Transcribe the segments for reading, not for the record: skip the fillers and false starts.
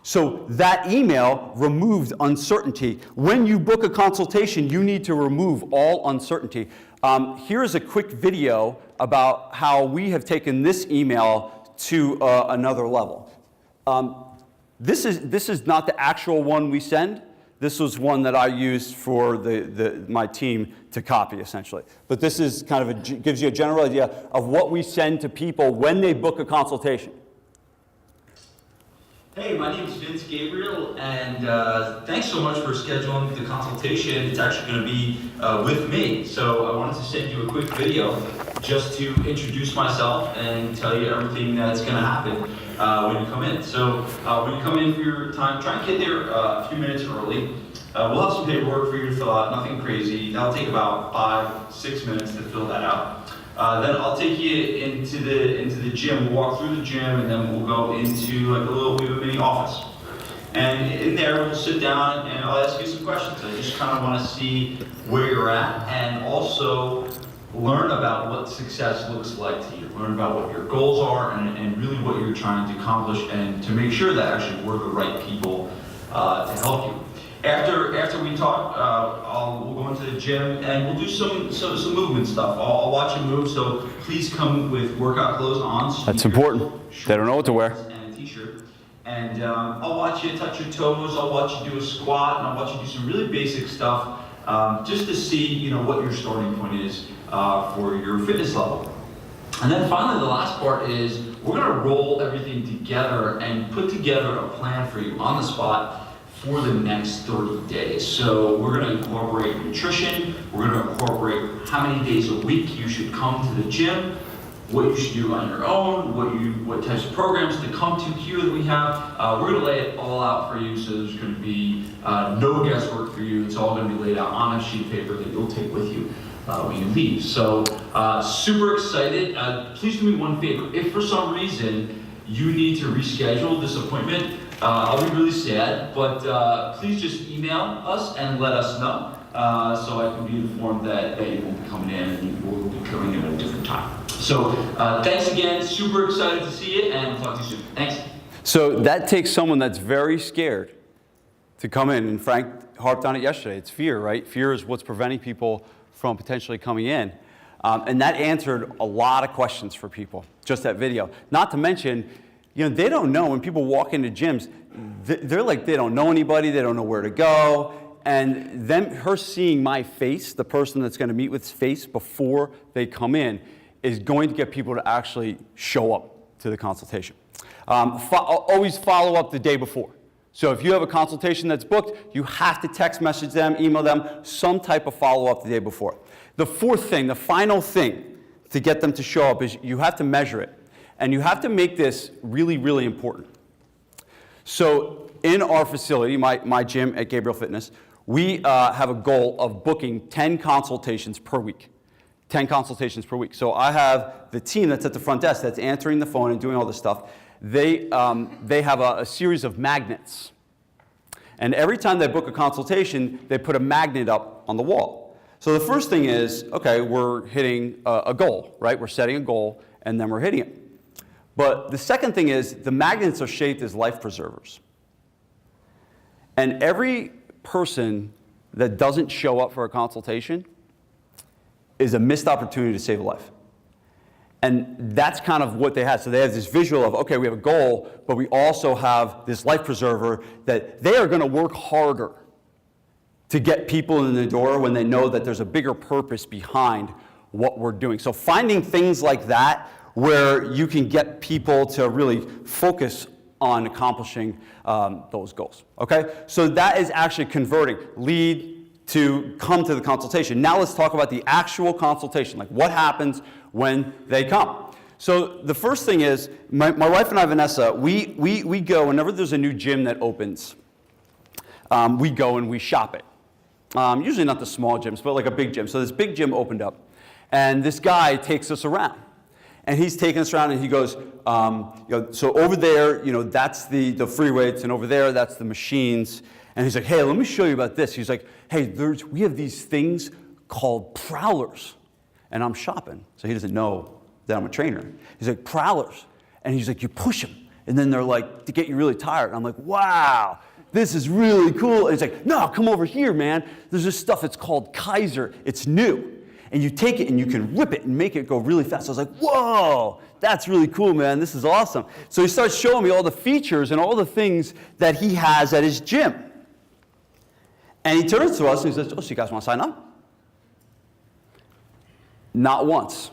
So that email removed uncertainty. When you book a consultation, you need to remove all uncertainty. Here's a quick video about how we have taken this email to another level. This is not the actual one we send. This was one that I used for my team to copy, essentially. But this is kind of gives you a general idea of what we send to people when they book a consultation. Hey, my name is Vincent, Gabriele, and thanks so much for scheduling the consultation. It's actually going to be with me. So I wanted to send you a quick video just to introduce myself and tell you everything that's going to happen when you come in. So when you come in for your time, try and get there a few minutes early. We'll have some paperwork for you to fill out, nothing crazy. That'll take about 5-6 minutes to fill that out. Then I'll take you into the gym. We'll walk through the gym, and then we'll go into like we have a mini office. And in there, we'll sit down and I'll ask you some questions. I just kind of want to see where you're at, and also learn about what success looks like to you. Learn about what your goals are, and really what you're trying to accomplish, and to make sure that actually we're the right people to help you. After we talk, we'll go into the gym and we'll do some movement stuff. I'll watch you move, so please come with workout clothes on. So that's important. They don't know what to wear. And a t-shirt. And I'll watch you touch your toes. I'll watch you do a squat, and I'll watch you do some really basic stuff, just to see what your starting point is for your fitness level. And then finally, the last part is we're going to roll everything together and put together a plan for you on the spot for the next 30 days. So we're going to incorporate nutrition, we're going to incorporate how many days a week you should come to the gym, what you should do on your own, what types of programs to come to here that we have. We're going to lay it all out for you, so there's going to be no guesswork for you. It's all going to be laid out on a sheet of paper that you'll take with you when you leave. So super excited. Please do me one favor. If for some reason you need to reschedule this appointment, I'll be really sad, but please just email us and let us know so I can be informed that you won't be coming in and we'll be coming in at a different time. So thanks again, super excited to see you, and we'll talk to you soon. Thanks. So that takes someone that's very scared to come in, and Frank harped on it yesterday. It's fear, right? Fear is what's preventing people from potentially coming in. And that answered a lot of questions for people, just that video. Not to mention, they don't know when people walk into gyms, they're like, they don't know anybody, they don't know where to go. And her seeing my face, the person that's going to meet with's face before they come in, is going to get people to actually show up to the consultation. Always follow up the day before. So if you have a consultation that's booked, you have to text message them, email them, some type of follow-up the day before. The fourth thing, the final thing to get them to show up is you have to measure it. And you have to make this really, really important. So in our facility, my gym at Gabriele Fitness, we have a goal of booking 10 consultations per week. 10 consultations per week. So I have the team that's at the front desk that's answering the phone and doing all this stuff. They have a series of magnets. And every time they book a consultation, they put a magnet up on the wall. So the first thing is, okay, we're hitting a goal, right? We're setting a goal, and then we're hitting it. But the second thing is the magnets are shaped as life preservers. And every person that doesn't show up for a consultation is a missed opportunity to save a life. And that's kind of what they have. So they have this visual of, okay, we have a goal, but we also have this life preserver that they are going to work harder to get people in the door when they know that there's a bigger purpose behind what we're doing. So finding things like that where you can get people to really focus on accomplishing those goals, okay? So that is actually converting lead to come to the consultation. Now let's talk about the actual consultation, like what happens when they come. So the first thing is, my wife and I, Vanessa, we go, whenever there's a new gym that opens, we go and we shop it. Usually not the small gyms, but like a big gym. So this big gym opened up, and this guy takes us around. And he's taking us around, and he goes, so over there, that's the free weights, and over there, that's the machines. And he's like, hey, let me show you about this. He's like, hey, we have these things called prowlers. And I'm shopping, so he doesn't know that I'm a trainer. He's like, prowlers. And he's like, you push them. And then they're like, to get you really tired. And I'm like, wow, this is really cool. And it's like, no, come over here, man. There's this stuff, it's called Kaiser. It's new. And you take it and you can rip it and make it go really fast. I was like, whoa, that's really cool, man. This is awesome. So he starts showing me all the features and all the things that he has at his gym. And he turns to us and he says, oh, so you guys want to sign up? Not once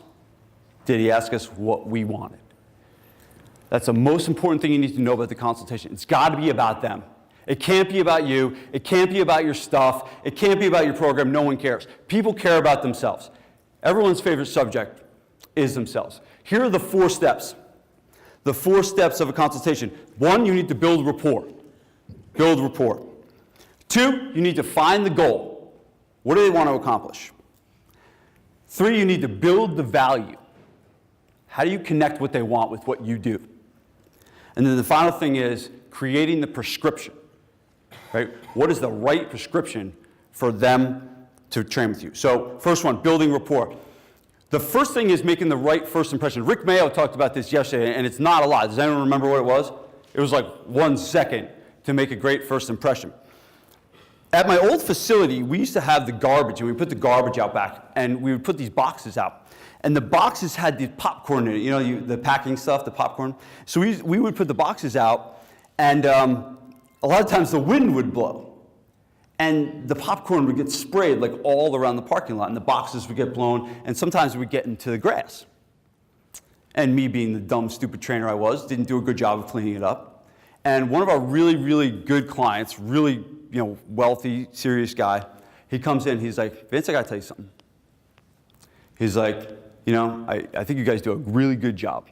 did he ask us what we wanted. That's the most important thing you need to know about the consultation. It's got to be about them. It can't be about you. It can't be about your stuff. It can't be about your program. No one cares. People care about themselves. Everyone's favorite subject is themselves. Here are the 4 steps. The 4 steps of a consultation. 1, you need to build rapport. Build rapport. 2, you need to find the goal. What do they want to accomplish? 3, you need to build the value. How do you connect what they want with what you do? And then the final thing is creating the prescription. Right? What is the right prescription for them to train with you? So first one, building rapport. The first thing is making the right first impression. Rick Mayo talked about this yesterday, and it's not a lot. Does anyone remember what it was? It was like 1 second to make a great first impression. At my old facility, we used to have the garbage, and we put the garbage out back, and we would put these boxes out. And the boxes had the popcorn in it, you know, the packing stuff, the popcorn. So we would put the boxes out, and a lot of times the wind would blow. And the popcorn would get sprayed like all around the parking lot, and the boxes would get blown, and sometimes it would get into the grass. And me being the dumb, stupid trainer I was, didn't do a good job of cleaning it up. And one of our really, really good clients, really, wealthy, serious guy, he comes in, he's like, Vince, I gotta tell you something. He's like, I think you guys do a really good job.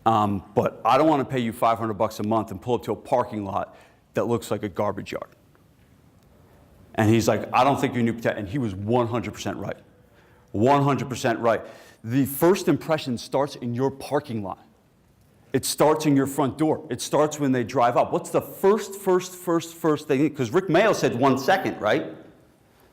But I don't want to pay you $500 a month and pull up to a parking lot that looks like a garbage yard. And he's like, I don't think you need to. And he was 100% right. 100% right. The first impression starts in your parking lot. It starts in your front door. It starts when they drive up. What's the first thing? Because Rick Mayo said 1 second, right?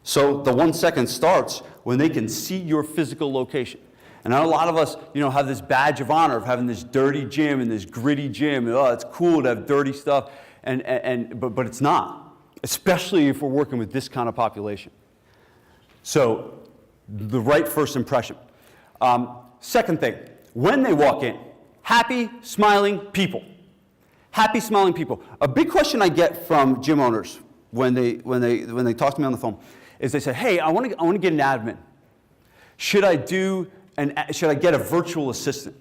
So the 1 second starts when they can see your physical location. And a lot of us, have this badge of honor of having this dirty gym and this gritty gym. And, oh, it's cool to have dirty stuff, but it's not, especially if we're working with this kind of population. So the right first impression. Second thing, when they walk in, happy, smiling people. Happy, smiling people. A big question I get from gym owners when they talk to me on the phone is they say, hey, I want to get an admin. Should I get a virtual assistant?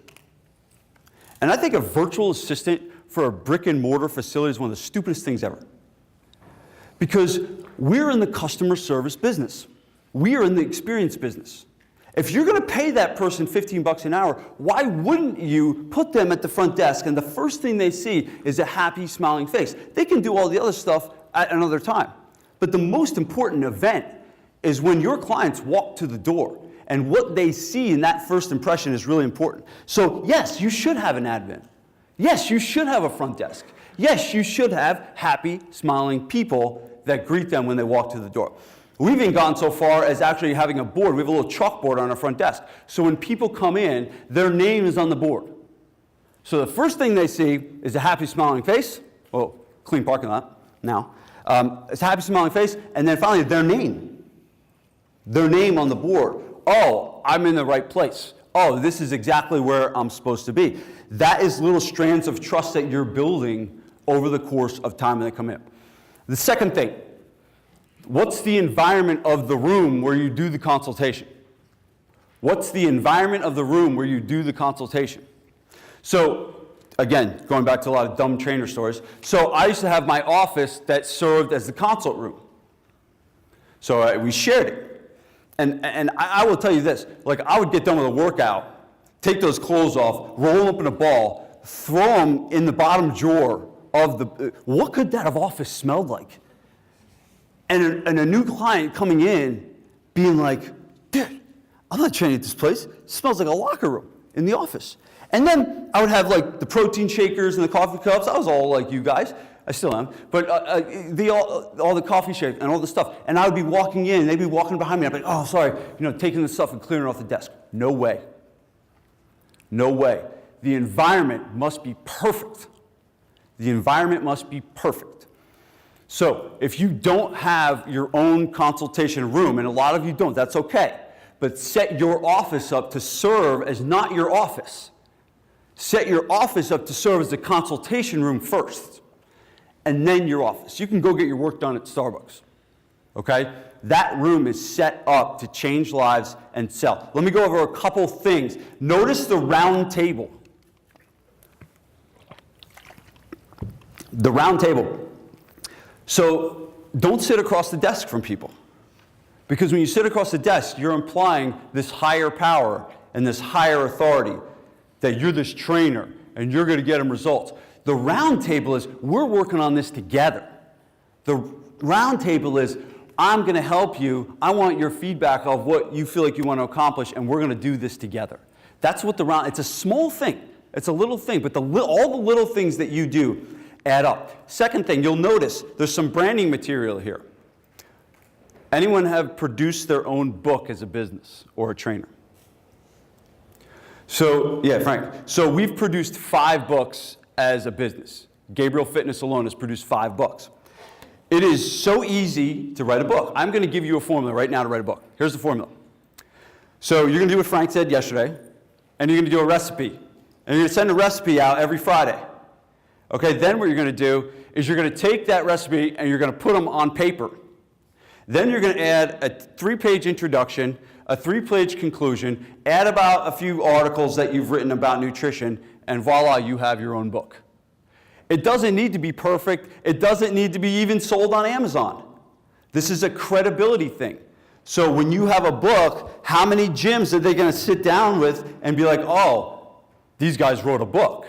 And I think a virtual assistant for a brick and mortar facility is one of the stupidest things ever. Because we're in the customer service business. We are in the experience business. If you're going to pay that person $15 an hour, why wouldn't you put them at the front desk and the first thing they see is a happy, smiling face? They can do all the other stuff at another time. But the most important event is when your clients walk to the door. And what they see in that first impression is really important. So yes, you should have an admin. Yes, you should have a front desk. Yes, you should have happy, smiling people that greet them when they walk to the door. We've even gone so far as actually having a board. We have a little chalkboard on our front desk. So when people come in, their name is on the board. So the first thing they see is a happy, smiling face. Oh, clean parking lot now. It's a happy, smiling face. And then finally, their name. Their name on the board. Oh, I'm in the right place. Oh, this is exactly where I'm supposed to be. That is little strands of trust that you're building over the course of time when they come in. The second thing, what's the environment of the room where you do the consultation? What's the environment of the room where you do the consultation? So, again, going back to a lot of dumb trainer stories. So I used to have my office that served as the consult room. So we shared it. And I will tell you this, like I would get done with a workout, take those clothes off, roll them up in a ball, throw them in the bottom drawer of the, what could that office smelled like? And a new client coming in being like, dude, I'm not training at this place. It smells like a locker room in the office. And then I would have like the protein shakers and the coffee cups. I was all like you guys. I still am. But all the coffee shake and all the stuff. And I would be walking in, and they'd be walking behind me. I'd be like, oh, sorry, taking the stuff and clearing it off the desk. No way. No way. the environment must be perfect. The environment must be perfect. So if you don't have your own consultation room, and a lot of you don't, that's okay. But set your office up to serve as not your office. Set your office up to serve as a consultation room first, and then your office. You can go get your work done at Starbucks, okay? That room is set up to change lives and sell. Let me go over a couple things. Notice the round table. The round table. So don't sit across the desk from people. Because when you sit across the desk, you're implying this higher power and this higher authority, that you're this trainer and you're going to get them results. The round table is, we're working on this together. The round table is, I'm going to help you. I want your feedback of what you feel like you want to accomplish, and we're going to do this together. That's what the round, it's a small thing. It's a little thing, but all the little things that you do add up. Second thing, you'll notice there's some branding material here. Anyone have produced their own book as a business or a trainer? So, yeah, Frank. So we've produced 5 books as a business. Gabriele Fitness alone has produced 5 books. It is so easy to write a book. I'm going to give you a formula right now to write a book. Here's the formula. So you're going to do what Frank said yesterday, and you're going to do a recipe. And you're going to send a recipe out every Friday. Okay, then what you're going to do is you're going to take that recipe and you're going to put them on paper. Then you're going to add a 3-page introduction, a 3-page conclusion, add about a few articles that you've written about nutrition, and voila, you have your own book. It doesn't need to be perfect. It doesn't need to be even sold on Amazon. This is a credibility thing. So when you have a book, how many gyms are they going to sit down with and be like, oh, these guys wrote a book?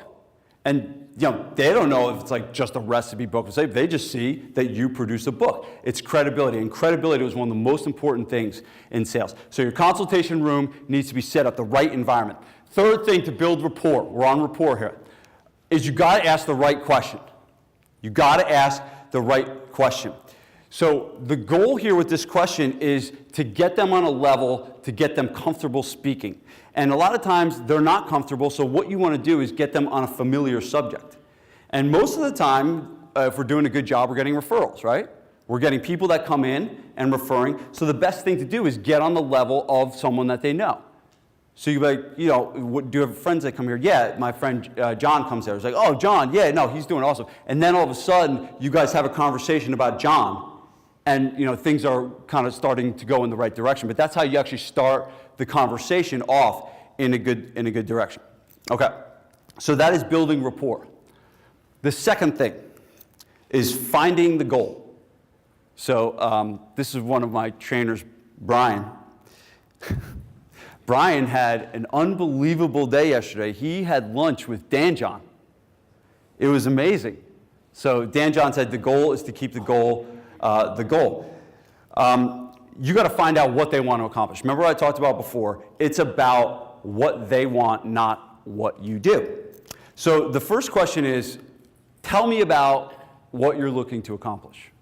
And they don't know if it's like just a recipe book. They just see that you produce a book. It's credibility, and credibility is one of the most important things in sales. So your consultation room needs to be set up the right environment. Third thing to build rapport, we're on rapport here, is you got to ask the right question. You got to ask the right question. So the goal here with this question is to get them on a level, to get them comfortable speaking. And a lot of times they're not comfortable, so what you want to do is get them on a familiar subject. And most of the time, if we're doing a good job, we're getting referrals, right? We're getting people that come in and referring. So the best thing to do is get on the level of someone that they know. So you're like, do you have friends that come here? Yeah, my friend John comes there. It's like, oh, John, yeah, no, he's doing awesome. And then all of a sudden, you guys have a conversation about John. And things are kind of starting to go in the right direction. But that's how you actually start the conversation off in a good direction. Okay, so that is building rapport. The second thing is finding the goal. So this is one of my trainers, Brian. Brian had an unbelievable day yesterday. He had lunch with Dan John. It was amazing. So Dan John said the goal is to keep the goal. You got to find out what they want to accomplish. Remember what I talked about before? It's about what they want, not what you do. So the first question is, tell me about what you're looking to accomplish.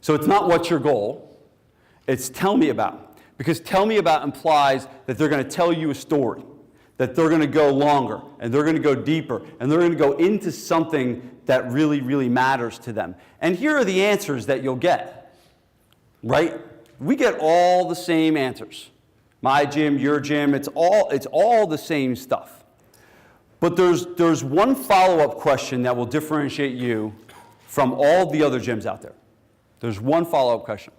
So it's not what's your goal, it's tell me about. Because tell me about implies that they're going to tell you a story, that they're going to go longer, and they're going to go deeper, and they're going to go into something that really, really matters to them. And here are the answers that you'll get, right? We get all the same answers. My gym, your gym, it's all the same stuff. But there's one follow-up question that will differentiate you from all the other gyms out there. There's one follow-up question.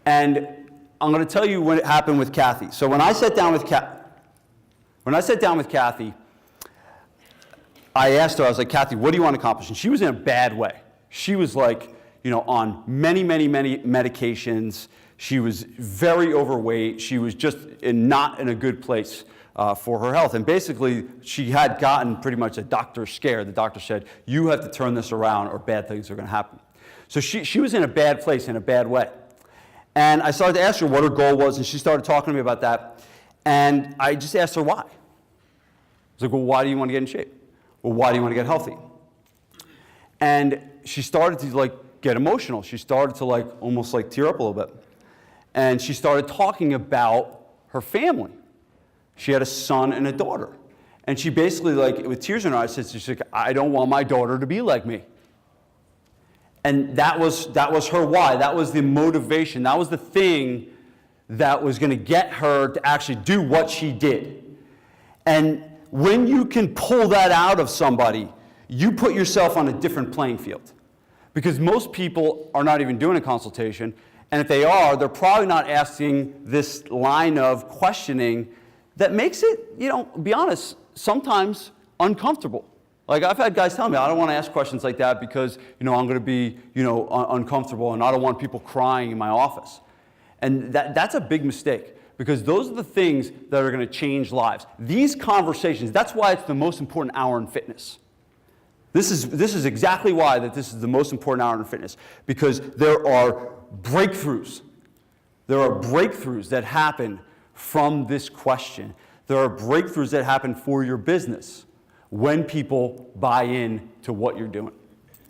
And I'm going to tell you what happened with Kathy. So when I sat down with Kathy, I asked her, I was like, Kathy, what do you want to accomplish? And she was in a bad way. She was like, on many, many, many medications. She was very overweight. She was just not in a good place for her health. And basically, she had gotten pretty much a doctor scared. The doctor said, you have to turn this around or bad things are going to happen. So she was in a bad place, in a bad way. And I started to ask her what her goal was, and she started talking to me about that. And I just asked her why. I was like, well, why do you want to get in shape? Well, why do you want to get healthy? And she started to get emotional. She started to almost tear up a little bit. And she started talking about her family. She had a son and a daughter. And she basically, like, with tears in her eyes, says, she's like, I don't want my daughter to be like me. And that was her why. That was the motivation. That was the thing that was going to get her to actually do what she did. And when you can pull that out of somebody, you put yourself on a different playing field. Because most people are not even doing a consultation, and if they are, they're probably not asking this line of questioning that makes it, be honest, sometimes uncomfortable. Like, I've had guys tell me, I don't want to ask questions like that because, I'm going to be, uncomfortable, and I don't want people crying in my office. And that's a big mistake, because those are the things that are going to change lives. These conversations, that's why it's the most important hour in fitness. This is exactly why this is the most important hour in fitness, because there are breakthroughs. There are breakthroughs that happen from this question. There are breakthroughs that happen for your business when people buy in to what you're doing.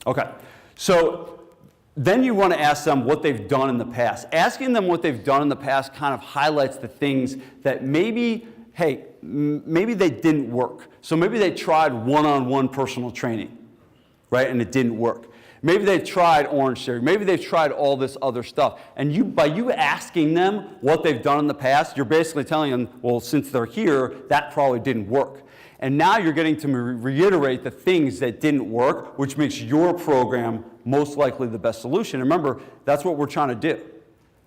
Okay, so then you want to ask them what they've done in the past. Asking them what they've done in the past kind of highlights the things that maybe they didn't work. So maybe they tried one-on-one personal training, right, and it didn't work. Maybe they've tried Orange Theory. Maybe they've tried all this other stuff. And by you asking them what they've done in the past, you're basically telling them, well, since they're here, that probably didn't work. And now you're getting to reiterate the things that didn't work, which makes your program most likely the best solution. And remember, that's what we're trying to do.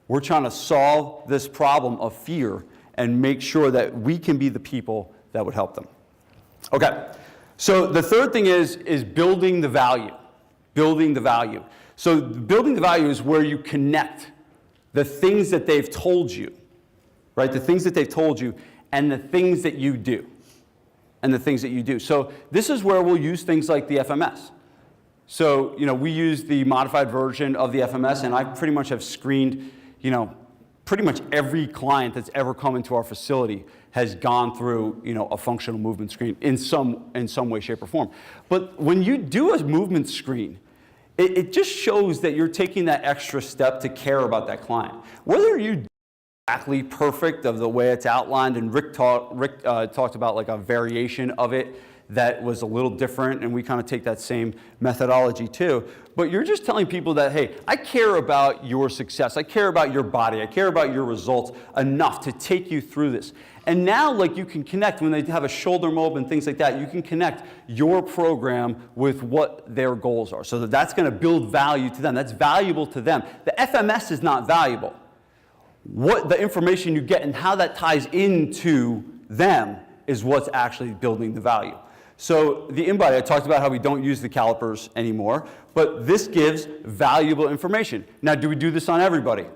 We're trying to solve this problem of fear and make sure that we can be the people that would help them. Okay, so the third thing is building the value. Building the value. So building the value is where you connect the things that they've told you, right? The things that they've told you and the things that you do. And the things that you do. So this is where we'll use things like the FMS. So, we use the modified version of the FMS, and I pretty much have screened, pretty much every client that's ever come into our facility has gone through, a functional movement screen in some way, shape, or form. But when you do a movement screen, it just shows that you're taking that extra step to care about that client. Whether you exactly perfect of the way it's outlined, and Rick talked about like a variation of it that was a little different, and we kind of take that same methodology too. But you're just telling people that, hey, I care about your success, I care about your body, I care about your results enough to take you through this. And now, like, you can connect when they have a shoulder mob and things like that, you can connect your program with what their goals are. So that's going to build value to them. That's valuable to them. The FMS is not valuable. What the information you get and how that ties into them is what's actually building the value. So the InBody, I talked about how we don't use the calipers anymore, but this gives valuable information. Now, do we do this on everybody?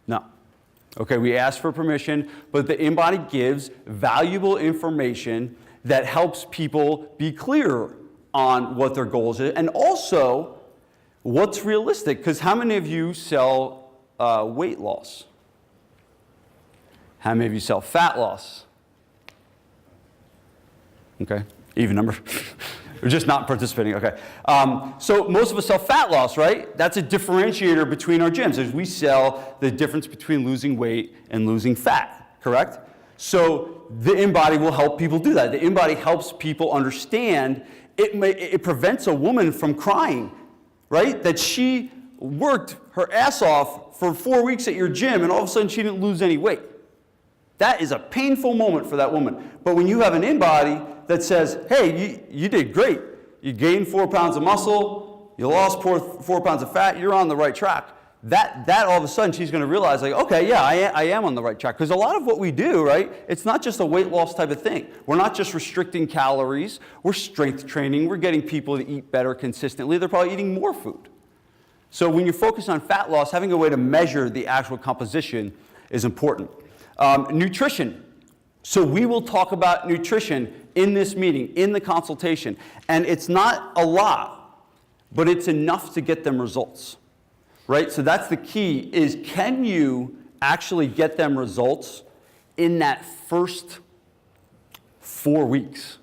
No. Okay, we ask for permission, but the InBody gives valuable information that helps people be clearer on what their goals are and also what's realistic. Because how many of you sell weight loss? How many of you sell fat loss? Okay, even number. We're just not participating, okay. So most of us sell fat loss, right? That's a differentiator between our gyms, as we sell the difference between losing weight and losing fat, correct? So the InBody will help people do that. The InBody helps people understand it prevents a woman from crying, right? That she worked her ass off for 4 weeks at your gym and all of a sudden she didn't lose any weight. That is a painful moment for that woman. But when you have an InBody that says, hey, you did great. You gained 4 pounds of muscle, you lost 4 pounds of fat, you're on the right track. That all of a sudden she's going to realize, like, okay, yeah, I am on the right track. Because a lot of what we do, right, it's not just a weight loss type of thing. We're not just restricting calories. We're strength training. We're getting people to eat better consistently. They're probably eating more food. So when you focus on fat loss, having a way to measure the actual composition is important. Nutrition. So we will talk about nutrition in this meeting, in the consultation. And it's not a lot, but it's enough to get them results, right? So that's the key, is can you actually get them results in that first 4 weeks?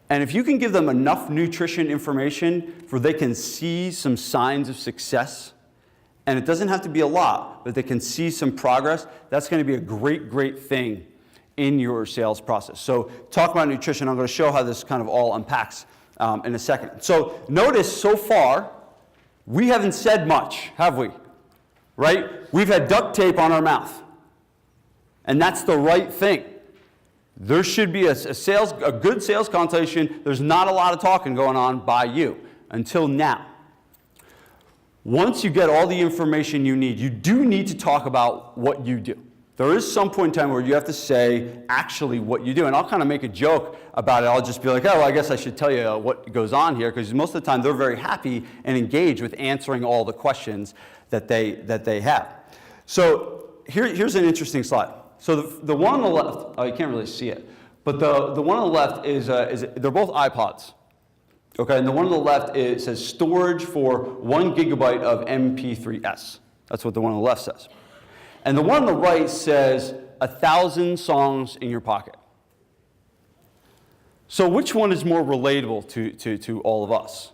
And if you can give them enough nutrition information where they can see some signs of success, and it doesn't have to be a lot, but they can see some progress, that's going to be a great, great thing in your sales process. So talk about nutrition. I'm going to show how this kind of all unpacks in a second. So notice so far, we haven't said much, have we? Right? We've had duct tape on our mouth. And that's the right thing. There should be a good sales consultation. There's not a lot of talking going on by you until now. Once you get all the information you need, you do need to talk about what you do. There is some point in time where you have to say actually what you do. And I'll kind of make a joke about it. I'll just be like, oh, well, I guess I should tell you what goes on here, because most of the time they're very happy and engaged with answering all the questions that they have. So here's an interesting slide. So the one on the left, oh, you can't really see it, but the one on the left is they're both iPods. Okay, and the one on the left says storage for 1 gigabyte of MP3s. That's what the one on the left says. And the one on the right says 1,000 songs in your pocket. So which one is more relatable to all of us?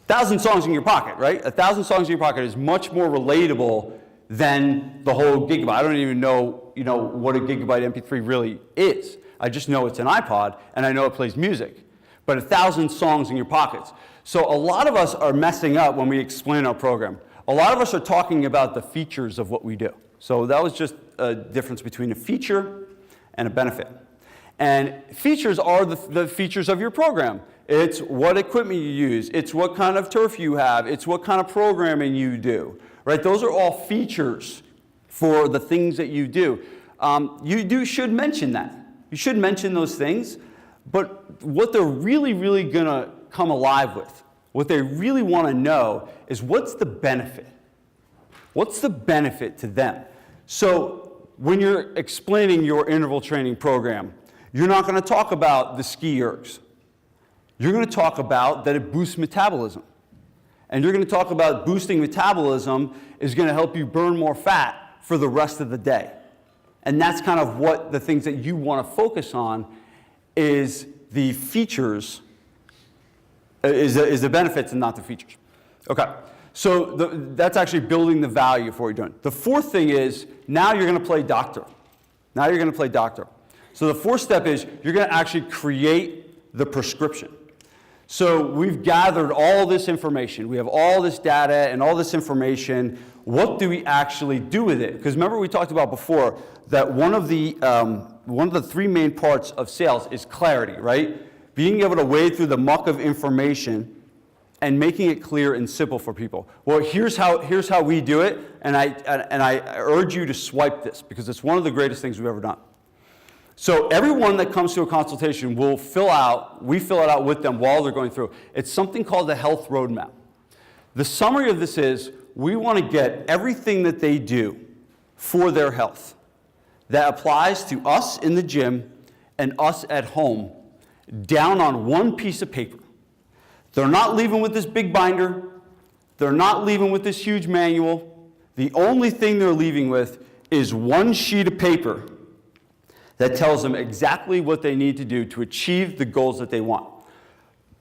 1,000 songs in your pocket, right? 1,000 songs in your pocket is much more relatable than the whole gigabyte. I don't even know, what a gigabyte MP3 really is. I just know it's an iPod, and I know it plays music. But 1,000 songs in your pockets. So a lot of us are messing up when we explain our program. A lot of us are talking about the features of what we do. So that was just a difference between a feature and a benefit. And features are the features of your program. It's what equipment you use. It's what kind of turf you have. It's what kind of programming you do. Right? Those are all features for the things that you do. You should mention that. You should mention those things. But what they're really, really going to come alive with, what they really want to know is what's the benefit? What's the benefit to them? So when you're explaining your interval training program, you're not going to talk about the ski ergs. You're going to talk about that it boosts metabolism. And you're going to talk about boosting metabolism is going to help you burn more fat for the rest of the day. And that's kind of what the things that you want to focus on is the features, is the benefits and not the features. Okay, so that's actually building the value for what you're doing. The fourth thing is, now you're going to play doctor. Now you're going to play doctor. So the fourth step is, you're going to actually create the prescription. So we've gathered all this information. We have all this data and all this information. What do we actually do with it? Because remember we talked about before that one of the three main parts of sales is clarity, right? Being able to wade through the muck of information and making it clear and simple for people. Well, here's how we do it, and I urge you to swipe this because it's one of the greatest things we've ever done. So everyone that comes to a consultation we fill it out with them while they're going through. It's something called the health roadmap. The summary of this is, we want to get everything that they do for their health that applies to us in the gym and us at home down on one piece of paper. They're not leaving with this big binder. They're not leaving with this huge manual. The only thing they're leaving with is one sheet of paper that tells them exactly what they need to do to achieve the goals that they want.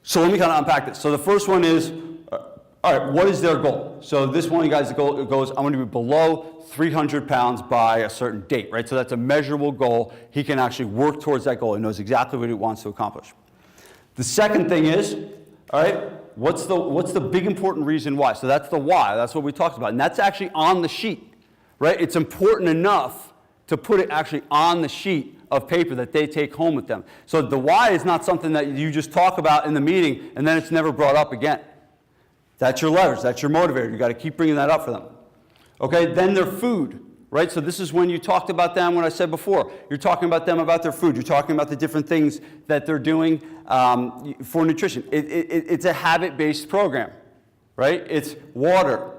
So let me kind of unpack this. So the first one is, all right, what is their goal? So this one, you guys, the goal goes, I'm going to be below 300 pounds by a certain date, right? So that's a measurable goal. He can actually work towards that goal. He knows exactly what he wants to accomplish. The second thing is, all right, what's the big important reason why? So that's the why. That's what we talked about. And that's actually on the sheet, right? It's important enough to put it actually on the sheet of paper that they take home with them. So the why is not something that you just talk about in the meeting and then it's never brought up again. That's your leverage. That's your motivator. You've got to keep bringing that up for them. Okay, then their food, right? So this is when you talked about them, when I said before. You're talking about them about their food. You're talking about the different things that they're doing for nutrition. It's a habit-based program, right? It's water.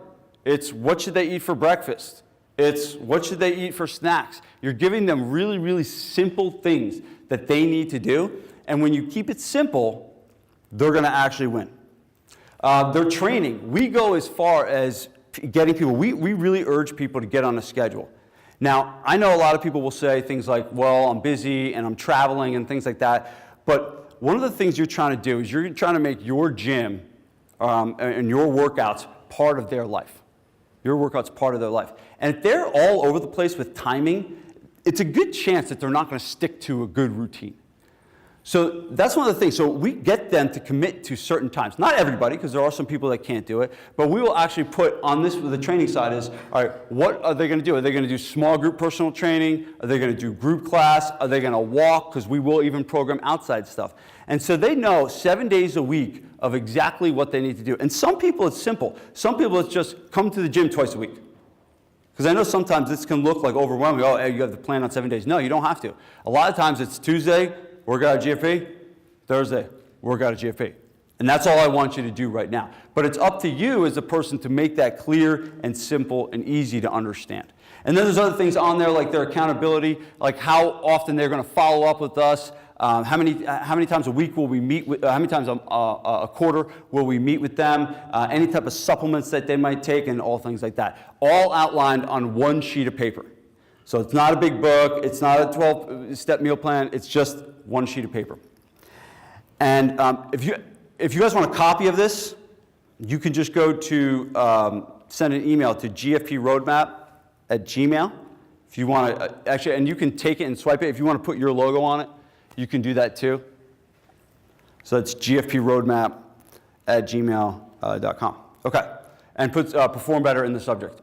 It's what should they eat for breakfast. It's what should they eat for snacks. You're giving them really, really simple things that they need to do. And when you keep it simple, they're going to actually win. Their training. We go as far as getting people. We really urge people to get on a schedule. Now, I know a lot of people will say things like, well, I'm busy and I'm traveling and things like that. But one of the things you're trying to do is you're trying to make your gym and your workouts part of their life. Your workouts part of their life. And if they're all over the place with timing, it's a good chance that they're not going to stick to a good routine. So that's one of the things. So we get them to commit to certain times. Not everybody, because there are some people that can't do it, but we will actually put on this, the training side is, all right, what are they going to do? Are they going to do small group personal training? Are they going to do group class? Are they going to walk? Because we will even program outside stuff. And so they know 7 days a week of exactly what they need to do. And some people, it's simple. Some people, it's just come to the gym twice a week. Because I know sometimes this can look like overwhelming. Oh, hey, you have to plan on 7 days. No, you don't have to. A lot of times it's Tuesday, work out a GFP, Thursday, work out a GFP. And that's all I want you to do right now. But it's up to you as a person to make that clear and simple and easy to understand. And then there's other things on there like their accountability, like how often they're going to follow up with us, how many times a week will we meet with, how many times a quarter will we meet with them, any type of supplements that they might take, and all things like that. All outlined on one sheet of paper. So it's not a big book, it's not a 12-step meal plan, it's just one sheet of paper. And if you guys want a copy of this, you can just go to send an email to gfproadmap@gmail. If you want to, actually, and you can take it and swipe it. If you want to put your logo on it, you can do that too. So it's gfproadmap@gmail.com. Okay, and put perform better in the subject.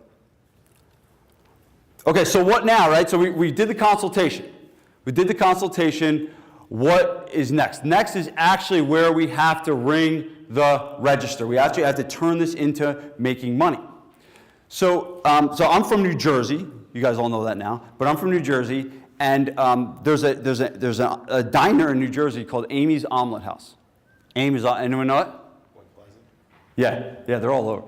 Okay, so what now, right? So we did the consultation. We did the consultation. What is next? Next is actually where we have to ring the register. We actually have to turn this into making money. So, so I'm from New Jersey. You guys all know that now. But I'm from New Jersey, and there's a diner in New Jersey called Amy's Omelet House. Amy's, anyone know it? Yeah, they're all over.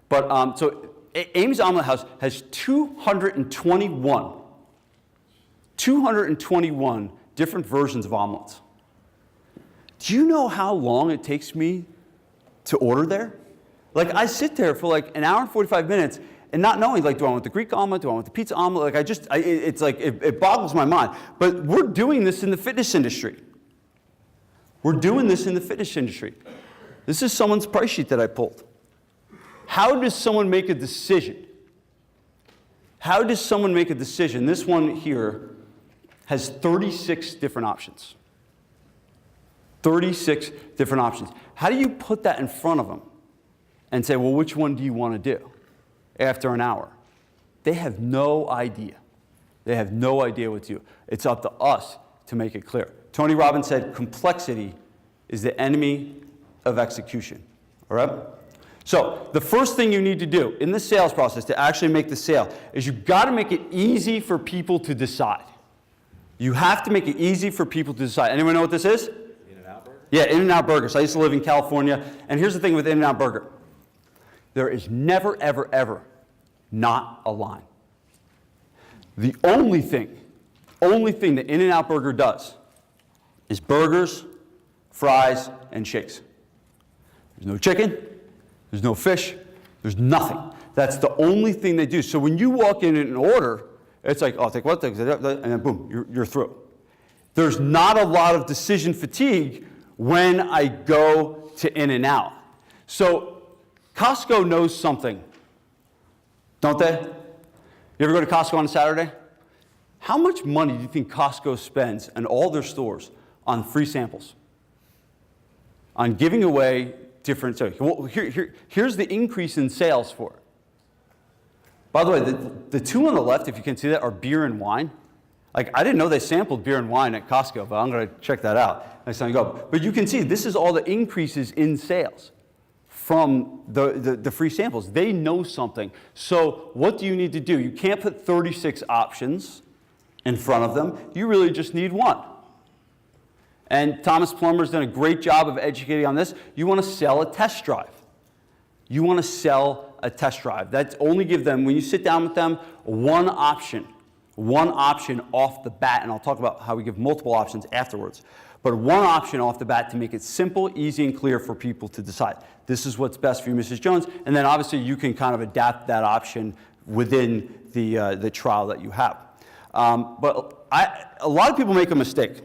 But so Amy's Omelet House has 221 different versions of omelets. Do you know how long it takes me to order there? Like, I sit there for like an hour and 45 minutes and not knowing, like, do I want the Greek omelet? Do I want the pizza omelet? Like, it's like, it boggles my mind. But we're doing this in the fitness industry. We're doing this in the fitness industry. This is someone's price sheet that I pulled. How does someone make a decision? How does someone make a decision? This one here has 36 different options. 36 different options. How do you put that in front of them and say, well, which one do you want to do after an hour? They have no idea. They have no idea what to do. It's up to us to make it clear. Tony Robbins said, complexity is the enemy of execution. All right? So the first thing you need to do in the sales process to actually make the sale is you've got to make it easy for people to decide. You have to make it easy for people to decide. Anyone know what this is? In-N-Out Burger? Yeah, In-N-Out Burger. So I used to live in California. And here's the thing with In-N-Out Burger. There is never, ever, ever not a line. The only thing that In-N-Out Burger does is burgers, fries, and shakes. There's no chicken. There's no fish. There's nothing. That's the only thing they do. So when you walk in and order, it's like, oh, I'll take what? And then boom, you're through. There's not a lot of decision fatigue when I go to In-N-Out. So Costco knows something, don't they? You ever go to Costco on a Saturday? How much money do you think Costco spends in all their stores on free samples? On giving away different, so well, here's the increase in sales for it. By the way, the two on the left, if you can see that, are beer and wine. Like, I didn't know they sampled beer and wine at Costco, but I'm going to check that out next time I go. But you can see this is all the increases in sales from the free samples. They know something. So what do you need to do? You can't put 36 options in front of them. You really just need one. And Thomas Plummer's done a great job of educating on this. You want to sell a test drive. You want to sell a test drive. That's only give them, when you sit down with them, one option off the bat. And I'll talk about how we give multiple options afterwards. But one option off the bat to make it simple, easy, and clear for people to decide. This is what's best for you, Mrs. Jones. And then obviously you can kind of adapt that option within the trial that you have. But a lot of people make a mistake.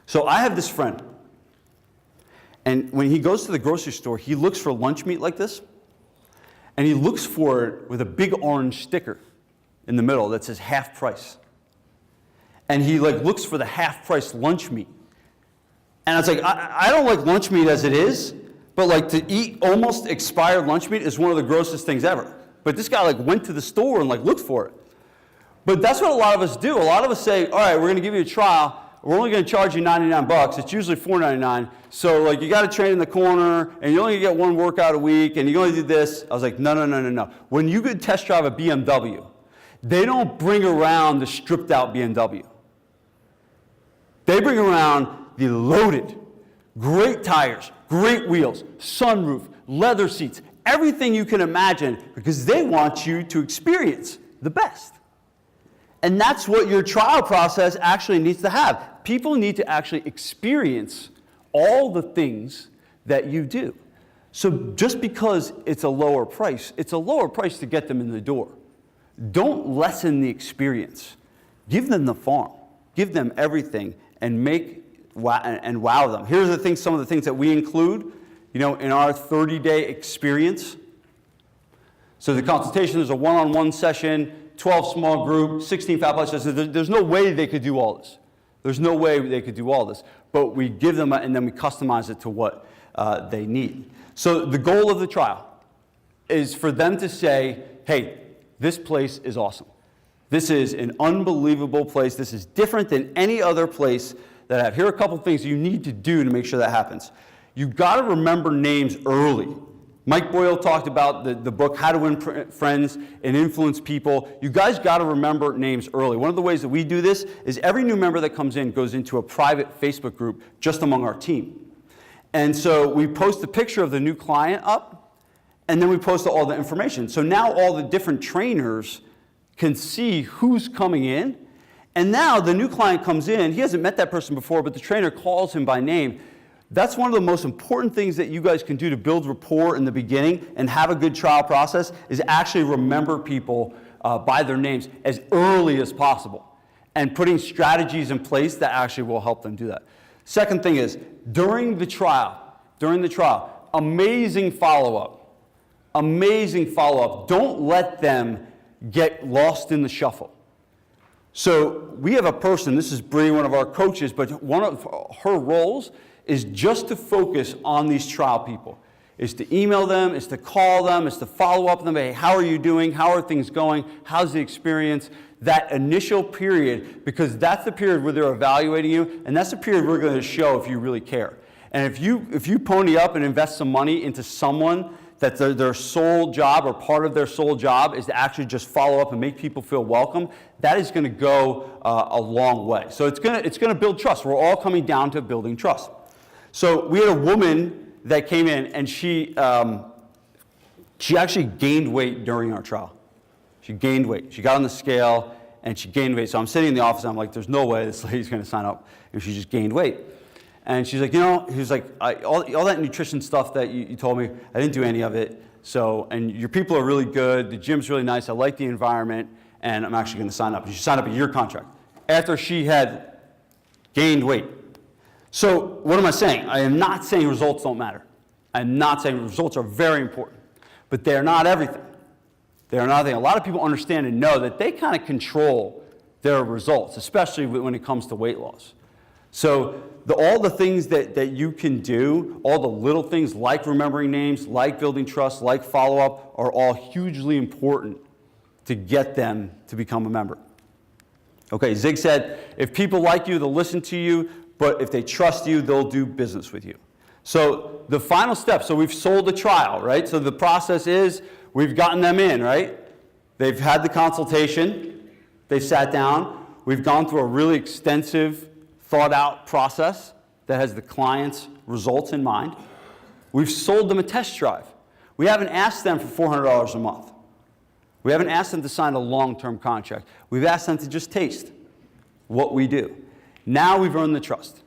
So I have this friend, and when he goes to the grocery store, he looks for lunch meat like this, and he looks for it with a big orange sticker in the middle that says half price. and he like looks for the half-price lunch meat. And it's like, I don't like lunch meat as it is, but like to eat almost expired lunch meat is one of the grossest things ever. But this guy like went to the store and like looked for it. But that's what a lot of us do. A lot of us say, all right, we're going to give you a trial. We're only going to charge you $99. It's usually $4.99. So like you got to train in the corner, and you're only going to get one workout a week, and you're going to do this. I was like, no. When you could test drive a BMW, they don't bring around the stripped out BMW. They bring around the loaded, great tires, great wheels, sunroof, leather seats, everything you can imagine, because they want you to experience the best. And that's what your trial process actually needs to have. People need to actually experience all the things that you do. So just because it's a lower price to get them in the door. Don't lessen the experience. Give them the farm. Give them everything and wow them. Here's the things, some of the things that we include, in our 30-day experience. So the consultation is a one-on-one session, 12 small group, 16 fat loss sessions. There's no way they could do all this. There's no way they could do all this. But we give them, and then we customize it to what they need. So the goal of the trial is for them to say, hey, this place is awesome. This is an unbelievable place. This is different than any other place that I have. Here are a couple things you need to do to make sure that happens. You've got to remember names early. Mike Boyle talked about the book, How to Win Friends and Influence People. You guys got to remember names early. One of the ways that we do this is every new member that comes in goes into a private Facebook group just among our team. And so we post a picture of the new client up, and then we post all the information. So now all the different trainers can see who's coming in. And now the new client comes in. He hasn't met that person before, but the trainer calls him by name. That's one of the most important things that you guys can do to build rapport in the beginning and have a good trial process is actually remember people by their names as early as possible and putting strategies in place that actually will help them do that. Second thing is, during the trial, amazing follow-up. Amazing follow-up. Don't let them get lost in the shuffle. So we have a person, this is Bree, one of our coaches, but one of her roles is just to focus on these trial people. Is to email them, is to call them, is to follow up with them. Hey, how are you doing? How are things going? How's the experience? That initial period, because that's the period where they're evaluating you, and that's the period we're going to show if you really care. And if you pony up and invest some money into someone that their sole job or part of their sole job is to actually just follow up and make people feel welcome, that is going to go a long way. So it's going to build trust. We're all coming down to building trust. So we had a woman that came in, and she actually gained weight during our trial. She gained weight. She got on the scale, and she gained weight. So I'm sitting in the office, and I'm like, there's no way this lady's going to sign up if she just gained weight. And she's like, he was like, all that nutrition stuff that you told me, I didn't do any of it. So, and your people are really good. The gym's really nice. I like the environment, and I'm actually going to sign up. And she signed up a year contract after she had gained weight. So what am I saying? I am not saying results don't matter. I'm not saying results are very important, but they're not everything. They're not everything. A lot of people understand and know that they kind of control their results, especially when it comes to weight loss. So all the things that you can do, all the little things like remembering names, like building trust, like follow-up, are all hugely important to get them to become a member. Okay, Zig said, if people like you, they'll listen to you, but if they trust you, they'll do business with you. So the final step, so we've sold the trial, right? So the process is we've gotten them in, right? They've had the consultation. They've sat down. We've gone through a really extensive, thought-out process that has the client's results in mind. We've sold them a test drive. We haven't asked them for $400 a month. We haven't asked them to sign a long-term contract. We've asked them to just taste what we do. Now we've earned the trust.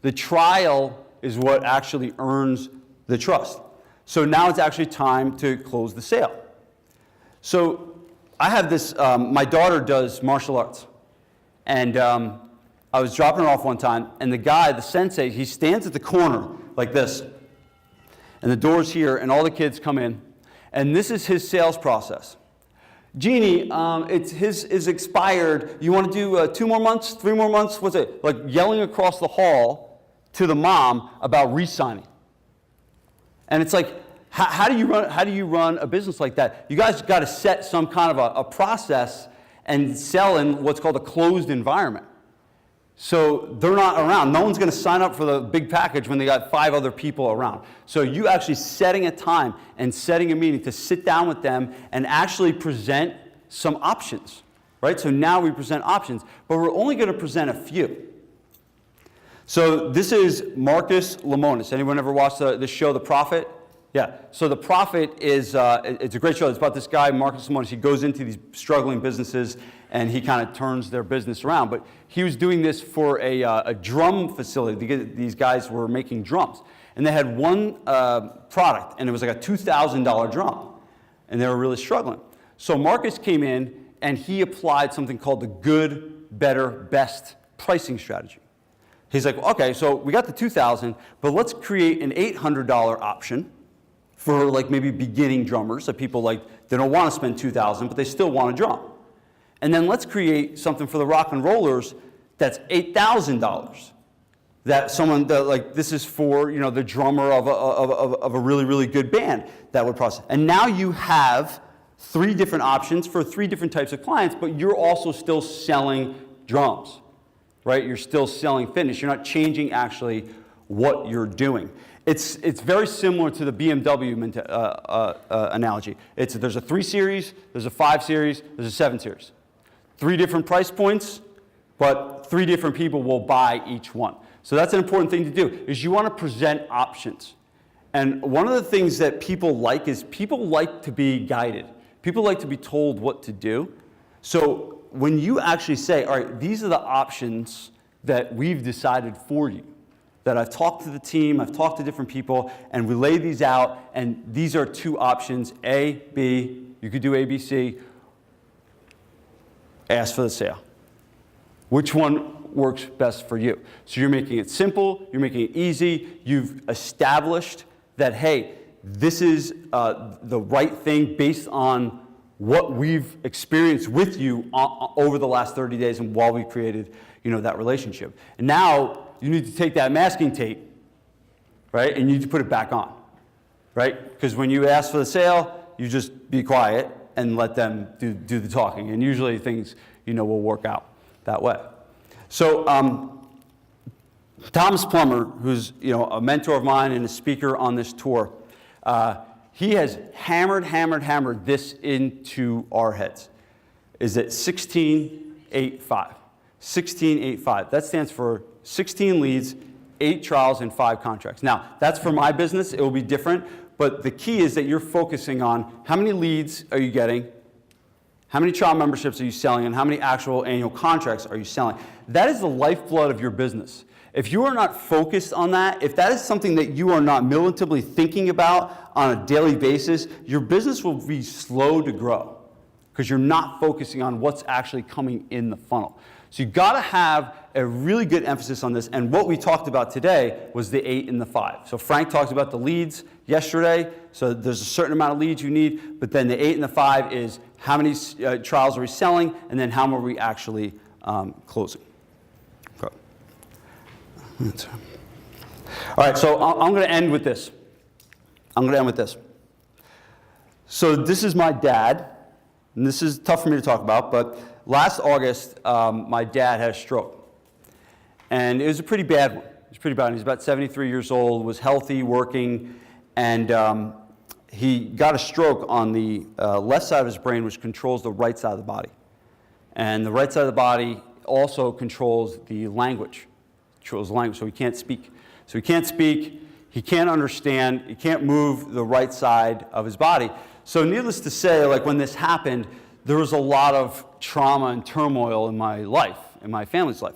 The trial is what actually earns the trust. So now it's actually time to close the sale. So I have this, my daughter does martial arts. And I was dropping her off one time, and the guy, the sensei, he stands at the corner like this. And the door's here, and all the kids come in. And this is his sales process. Jeannie, it's his is expired. You want to do 2 more months, 3 more months? What's it? Like yelling across the hall to the mom about re-signing. And it's like, how do you run a business like that? You guys got to set some kind of a process and sell in what's called a closed environment. So they're not around. No one's going to sign up for the big package when they got 5 other people around. So you actually setting a time and setting a meeting to sit down with them and actually present some options, right? So now we present options, but we're only going to present a few. So this is Marcus Lemonis. Anyone ever watched the show The Prophet? Yeah. So The Prophet is it's a great show. It's about this guy, Marcus Lemonis. He goes into these struggling businesses and he kind of turns their business around. But he was doing this for a drum facility. These guys were making drums. And they had one product, and it was like a $2,000 drum. And they were really struggling. So Marcus came in, and he applied something called the good, better, best pricing strategy. He's like, okay, so we got the $2,000, but let's create an $800 option for like maybe beginning drummers, so people like, they don't want to spend $2,000, but they still want a drum. And then let's create something for the rock and rollers that's $8,000. That someone that like this is for the drummer of a really really good band that would process. And now you have 3 different options for 3 different types of clients, but you're also still selling drums, right? You're still selling fitness. You're not changing actually what you're doing. It's very similar to the BMW analogy. There's a 3 series, there's a 5 series, there's a 7 series. 3 different price points, but 3 different people will buy each one. So that's an important thing to do, is you want to present options. And one of the things that people like is people like to be guided. People like to be told what to do. So when you actually say, all right, these are the options that we've decided for you, that I've talked to the team, I've talked to different people, and we lay these out, and these are 2 options, A, B, you could do A, B, C, ask for the sale. Which one works best for you? So you're making it simple, you're making it easy, you've established that, hey, this is the right thing based on what we've experienced with you over the last 30 days and while we created that relationship. And now you need to take that masking tape, right, and you need to put it back on, right? Because when you ask for the sale, you just be quiet and let them do the talking. And usually things, will work out that way. So Thomas Plummer, who's, a mentor of mine and a speaker on this tour, he has hammered this into our heads. Is it 16-8-5? 16-8-5. That stands for 16 leads, 8 trials, and 5 contracts. Now, that's for my business. It will be different. But the key is that you're focusing on how many leads are you getting, how many trial memberships are you selling, and how many actual annual contracts are you selling. That is the lifeblood of your business. If you are not focused on that, if that is something that you are not militarily thinking about on a daily basis, your business will be slow to grow because you're not focusing on what's actually coming in the funnel. So you've got to have a really good emphasis on this. And what we talked about today was the 8 and the 5. So Frank talked about the leads yesterday. So there's a certain amount of leads you need. But then the 8 and the 5 is how many trials are we selling, and then how many are we actually closing. Okay. All right, so I'm going to end with this. So this is my dad. And this is tough for me to talk about, but last August, my dad had a stroke. And it was a pretty bad one. It was pretty bad. He was about 73 years old, was healthy, working, and he got a stroke on the left side of his brain, which controls the right side of the body. And the right side of the body also controls the language. So he can't speak. He can't understand, he can't move the right side of his body. So needless to say, like when this happened, there was a lot of trauma and turmoil in my life, in my family's life.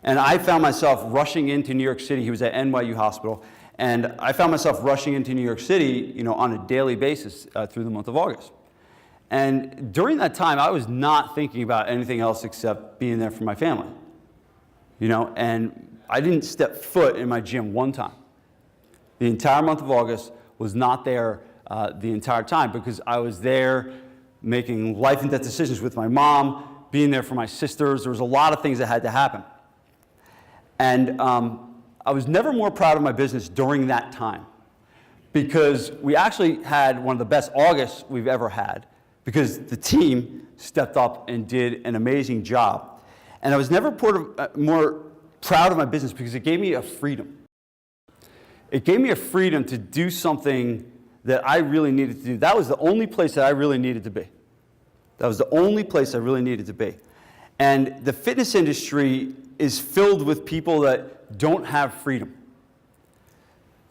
And I found myself rushing into New York City. He was at NYU Hospital. And I found myself rushing into New York City, on a daily basis through the month of August. And during that time, I was not thinking about anything else except being there for my family. And I didn't step foot in my gym one time. The entire month of August was not there the entire time because I was there making life and death decisions with my mom, being there for my sisters. There was a lot of things that had to happen. And I was never more proud of my business during that time, because we actually had one of the best Augusts we've ever had, because the team stepped up and did an amazing job. And I was never more proud of my business because it gave me a freedom. It gave me a freedom to do something that I really needed to do. That was the only place that I really needed to be. That was the only place I really needed to be. And the fitness industry is filled with people that don't have freedom.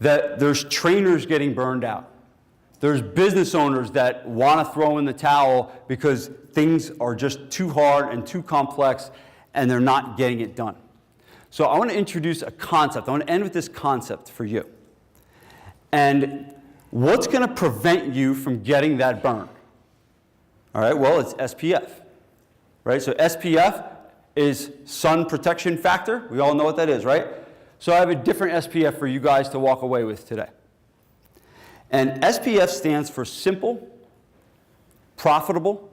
That there's trainers getting burned out. There's business owners that want to throw in the towel because things are just too hard and too complex and they're not getting it done. So I want to introduce a concept. I want to end with this concept for you. And what's going to prevent you from getting that burn? All right, well, it's SPF. Right? So SPF is sun protection factor. We all know what that is, right? So I have a different SPF for you guys to walk away with today. And SPF stands for simple, profitable,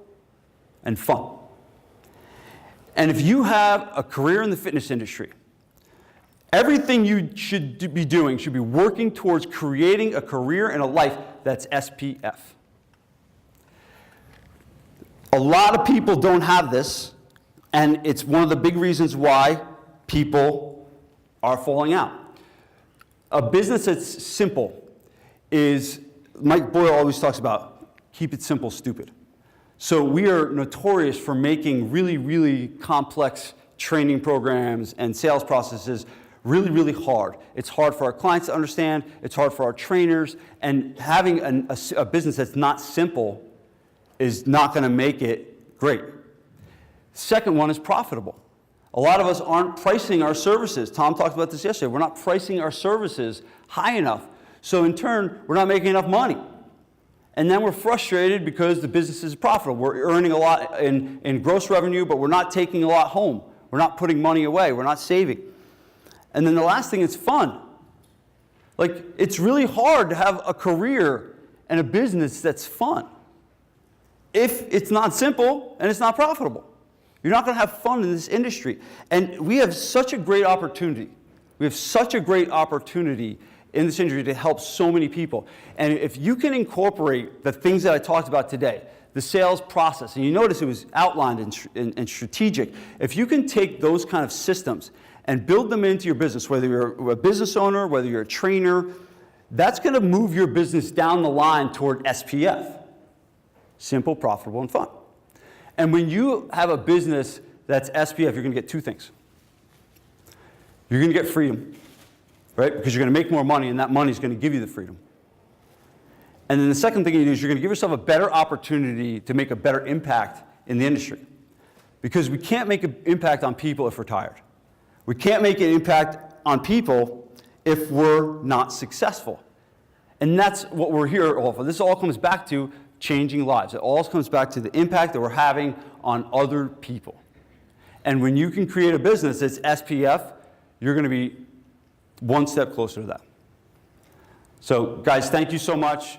and fun. And if you have a career in the fitness industry, everything you should be doing should be working towards creating a career and a life that's SPF. A lot of people don't have this, and it's one of the big reasons why people are falling out. A business that's simple is, Mike Boyle always talks about, keep it simple, stupid. So we are notorious for making really, really complex training programs and sales processes really, really hard. It's hard for our clients to understand, it's hard for our trainers, and having a business that's not simple is not going to make it great. Second one is profitable. A lot of us aren't pricing our services. Tom talked about this yesterday. We're not pricing our services high enough. So in turn, we're not making enough money. And then we're frustrated because the business is profitable. We're earning a lot in gross revenue, but we're not taking a lot home. We're not putting money away. We're not saving. And then the last thing is fun. Like, it's really hard to have a career and a business that's fun if it's not simple and it's not profitable. You're not going to have fun in this industry. And we have such a great opportunity. We have such a great opportunity in this industry to help so many people. And if you can incorporate the things that I talked about today, the sales process, and you notice it was outlined and strategic, if you can take those kind of systems and build them into your business, whether you're a business owner, whether you're a trainer, that's going to move your business down the line toward SPF. Simple, profitable, and fun. And when you have a business that's SPF, you're going to get two things. You're going to get freedom, right? Because you're going to make more money, and that money is going to give you the freedom. And then the second thing you do is you're going to give yourself a better opportunity to make a better impact in the industry. Because we can't make an impact on people if we're tired. We can't make an impact on people if we're not successful. And that's what we're here all for. This all comes back to changing lives. It all comes back to the impact that we're having on other people. And when you can create a business that's SPF, you're going to be one step closer to that. So, guys, thank you so much.